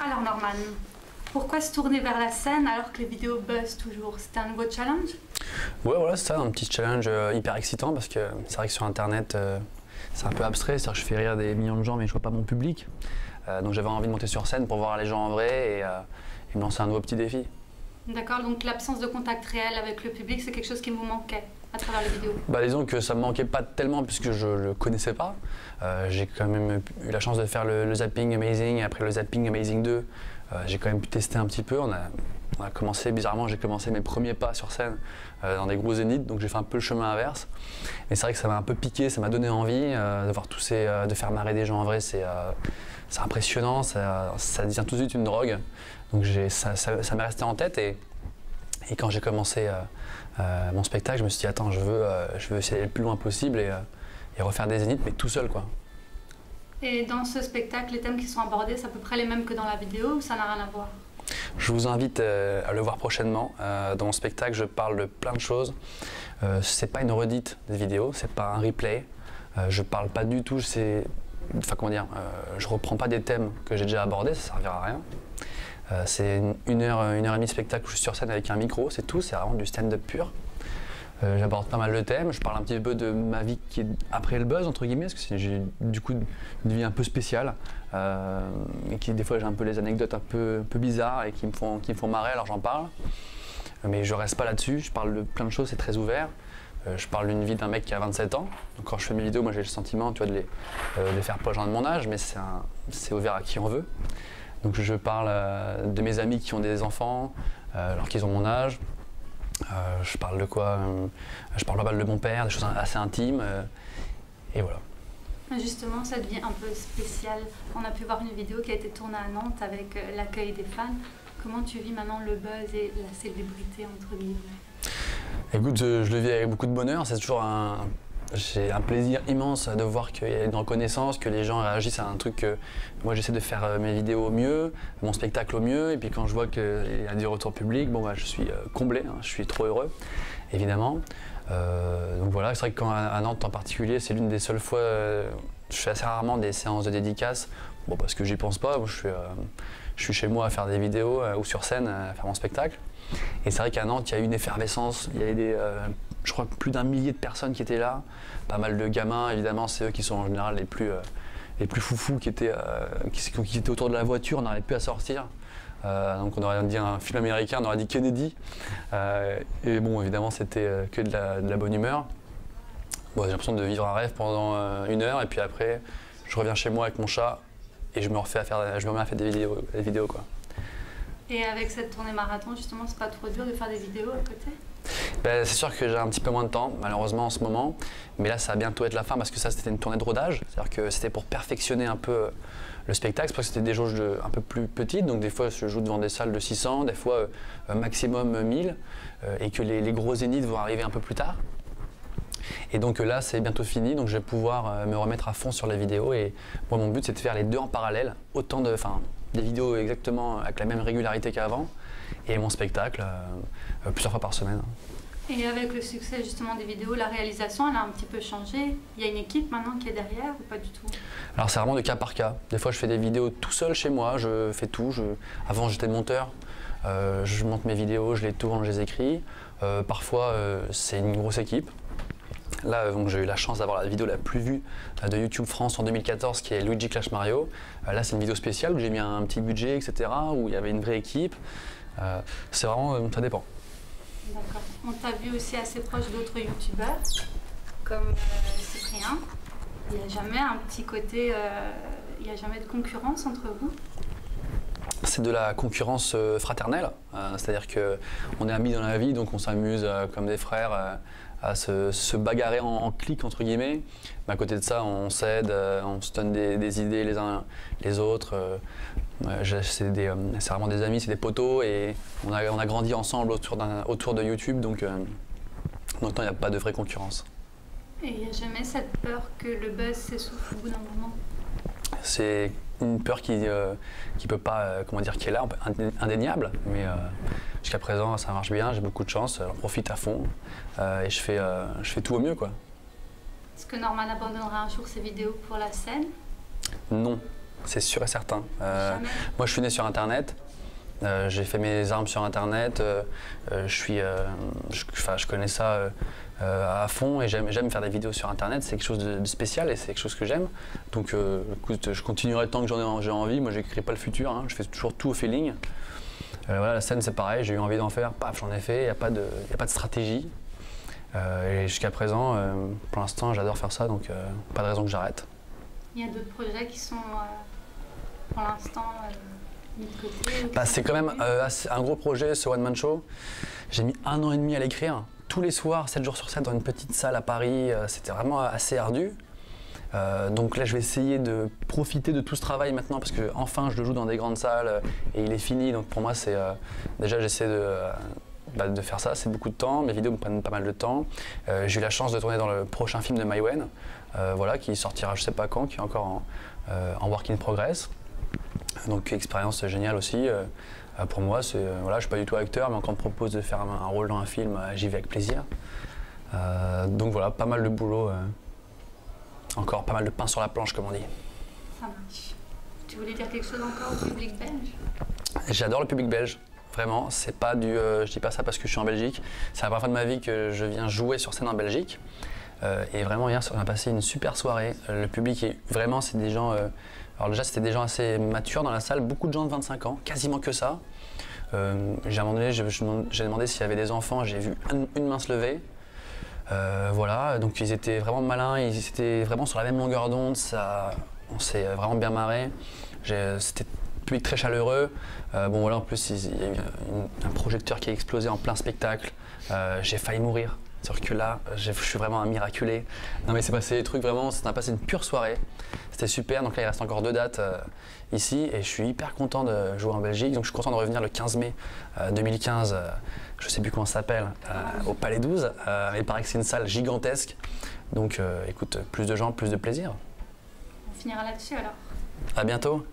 Alors Norman, pourquoi se tourner vers la scène alors que les vidéos buzzent toujours? C'était un nouveau challenge? Ouais, voilà, c'est ça, un petit challenge hyper excitant parce que c'est vrai que sur internet c'est un peu abstrait, c'est-à-dire que je fais rire des millions de gens mais je vois pas mon public. Donc j'avais envie de monter sur scène pour voir les gens en vrai et me lancer un nouveau petit défi. D'accord, donc l'absence de contact réel avec le public, c'est quelque chose qui vous manquait à travers les vidéos? Bah, disons que ça me manquait pas tellement puisque je le connaissais pas. J'ai quand même eu la chance de faire le Zapping Amazing et après le Zapping Amazing 2. J'ai quand même pu tester un petit peu. On a commencé, bizarrement, j'ai commencé mes premiers pas sur scène dans des gros zéniths, donc j'ai fait un peu le chemin inverse. Mais c'est vrai que ça m'a un peu piqué, ça m'a donné envie de voir de faire marrer des gens en vrai, c'est impressionnant, ça devient tout de suite une drogue. Donc ça m'est resté en tête et quand j'ai commencé mon spectacle, je me suis dit attends, je veux essayer le plus loin possible et refaire des zéniths, mais tout seul quoi. Et dans ce spectacle, les thèmes qui sont abordés, c'est à peu près les mêmes que dans la vidéo ou ça n'a rien à voir? Je vous invite à le voir prochainement. Dans mon spectacle, je parle de plein de choses. C'est pas une redite des vidéos, c'est pas un replay. Je parle pas du tout, enfin comment dire, je reprends pas des thèmes que j'ai déjà abordés, ça servira à rien. C'est une heure et demie de spectacle où je suis sur scène avec un micro, c'est tout, c'est vraiment du stand-up pur. J'aborde pas mal de thèmes, je parle un petit peu de ma vie qui est après le buzz entre guillemets, parce que j'ai du coup une vie un peu spéciale et qui des fois j'ai un peu les anecdotes un peu bizarres et qui me font marrer, alors j'en parle. Mais je reste pas là-dessus, je parle de plein de choses, c'est très ouvert. Je parle d'une vie d'un mec qui a 27 ans, donc quand je fais mes vidéos, moi j'ai le sentiment tu vois, de les faire pour les gens de mon âge, mais c'est ouvert à qui on veut. Donc je parle de mes amis qui ont des enfants, alors qu'ils ont mon âge. Je parle de quoi? Je parle pas mal de mon père, des choses assez intimes, et voilà. Justement, ça devient un peu spécial. On a pu voir une vidéo qui a été tournée à Nantes avec l'accueil des fans. Comment tu vis maintenant le buzz et la célébrité entre guillemets? Écoute, je le vis avec beaucoup de bonheur, c'est toujours j'ai un plaisir immense de voir qu'il y a une reconnaissance, que les gens réagissent à un truc que moi j'essaie de faire mes vidéos au mieux, mon spectacle au mieux, et puis quand je vois qu'il y a du retour public, bon bah je suis comblé, hein, je suis trop heureux, évidemment. Donc voilà, c'est vrai que à Nantes en particulier, c'est l'une des seules fois, je fais assez rarement des séances de dédicaces, bon parce que j'y pense pas, moi, je suis chez moi à faire des vidéos ou sur scène à faire mon spectacle. Et c'est vrai qu'à Nantes, il y a eu une effervescence, il y avait je crois plus d'un millier de personnes qui étaient là, pas mal de gamins, évidemment, c'est eux qui sont en général les plus foufous qui étaient autour de la voiture, on n'arrivait plus à sortir. Donc on aurait dit un film américain, on aurait dit Kennedy. Et bon, évidemment, c'était que de la bonne humeur. Bon, j'ai l'impression de vivre un rêve pendant une heure, et puis après, je reviens chez moi avec mon chat, et je me remets à faire des vidéos quoi. Et avec cette tournée marathon, justement, c'est pas trop dur de faire des vidéos à côté? Ben, c'est sûr que j'ai un petit peu moins de temps, malheureusement, en ce moment. Mais là, ça va bientôt être la fin parce que ça, c'était une tournée de rodage. C'est-à-dire que c'était pour perfectionner un peu le spectacle. C'est parce que c'était des jauges un peu plus petites. Donc, des fois, je joue devant des salles de 600, des fois, maximum 1000. Et que les gros zéniths vont arriver un peu plus tard. Et donc là, c'est bientôt fini. Donc, je vais pouvoir me remettre à fond sur les vidéos. Et moi, mon but, c'est de faire les deux en parallèle. Des vidéos exactement avec la même régularité qu'avant. Et mon spectacle plusieurs fois par semaine. Et avec le succès justement des vidéos, la réalisation elle a un petit peu changé. Il y a une équipe maintenant qui est derrière ou pas du tout? Alors c'est vraiment de cas par cas. Des fois je fais des vidéos tout seul chez moi, je fais tout. Avant j'étais monteur, je monte mes vidéos, je les tourne, je les écris. Parfois c'est une grosse équipe. Là, j'ai eu la chance d'avoir la vidéo la plus vue de YouTube France en 2014, qui est Luigi Clash Mario. Là, c'est une vidéo spéciale où j'ai mis un petit budget, etc., où il y avait une vraie équipe. C'est vraiment, ça dépend. D'accord. On t'a vu aussi assez proche d'autres youtubeurs, comme Cyprien. Il n'y a jamais un petit côté, il n'y a jamais de concurrence entre vous? C'est de la concurrence fraternelle, c'est-à-dire qu'on est amis dans la vie, donc on s'amuse comme des frères à se bagarrer en clique entre guillemets. Mais à côté de ça, on s'aide, on se donne des idées les uns les autres. C'est vraiment des amis, c'est des potos et on a grandi ensemble autour de YouTube, donc il n'y a pas de vraie concurrence. Et il n'y a jamais cette peur que le buzz s'essouffle au bout d'un moment? C'est une peur qui peut pas, qui est là, indéniable, mais jusqu'à présent ça marche bien, j'ai beaucoup de chance, j'en profite à fond et je fais tout au mieux quoi. Est-ce que Norman abandonnera un jour ses vidéos pour la scène? Non, c'est sûr et certain. Moi je suis né sur Internet, j'ai fait mes armes sur Internet, je connais ça à fond et j'aime faire des vidéos sur Internet, c'est quelque chose de spécial et c'est quelque chose que j'aime. Donc écoute, je continuerai tant que j'ai envie, moi j'écris pas le futur, hein, je fais toujours tout au feeling. Voilà, la scène c'est pareil, j'ai eu envie d'en faire, paf, j'en ai fait, il n'y a pas de stratégie. Et jusqu'à présent, pour l'instant, j'adore faire ça, donc pas de raison que j'arrête. Il y a d'autres projets qui sont pour l'instant mis de côté? C'est quand même un gros projet, ce One Man Show. J'ai mis 1 an et demi à l'écrire, tous les soirs, 7 jours sur 7, dans une petite salle à Paris. C'était vraiment assez ardu. Donc là, je vais essayer de profiter de tout ce travail maintenant parce que enfin, je le joue dans des grandes salles et il est fini. Donc pour moi, c'est déjà j'essaie de faire ça. C'est beaucoup de temps. Mes vidéos me prennent pas mal de temps. J'ai eu la chance de tourner dans le prochain film de Maïwenn, voilà, qui sortira je sais pas quand, qui est encore en work in progress. Donc expérience géniale aussi. Pour moi, voilà, je suis pas du tout acteur, mais quand on me propose de faire un rôle dans un film, j'y vais avec plaisir. Donc voilà, pas mal de boulot. Encore pas mal de pain sur la planche, comme on dit. Ça marche. Tu voulais dire quelque chose encore au public belge? J'adore le public belge, vraiment. C'est pas je dis pas ça parce que je suis en Belgique. C'est la première fois de ma vie que je viens jouer sur scène en Belgique. Et vraiment, hier, on a passé une super soirée. Le public est vraiment, c'est des gens. Alors déjà, c'était des gens assez matures dans la salle, beaucoup de gens de 25 ans, quasiment que ça. À un moment donné, j'ai demandé s'il y avait des enfants. J'ai vu une main se lever. Voilà, donc ils étaient vraiment malins, ils étaient vraiment sur la même longueur d'onde, on s'est vraiment bien marré. C'était un public très chaleureux. Bon voilà, en plus il y a eu un projecteur qui a explosé en plein spectacle. J'ai failli mourir, c'est-à-dire que là, je suis vraiment un miraculé. Non mais c'est passé des trucs vraiment, on a passé une pure soirée. C'était super, donc là il reste encore 2 dates ici et je suis hyper content de jouer en Belgique. Donc je suis content de revenir le 15 mai 2015. Je sais plus comment ça s'appelle, au Palais 12. Il paraît que c'est une salle gigantesque. Donc écoute, plus de gens, plus de plaisir. On finira là-dessus alors. À bientôt.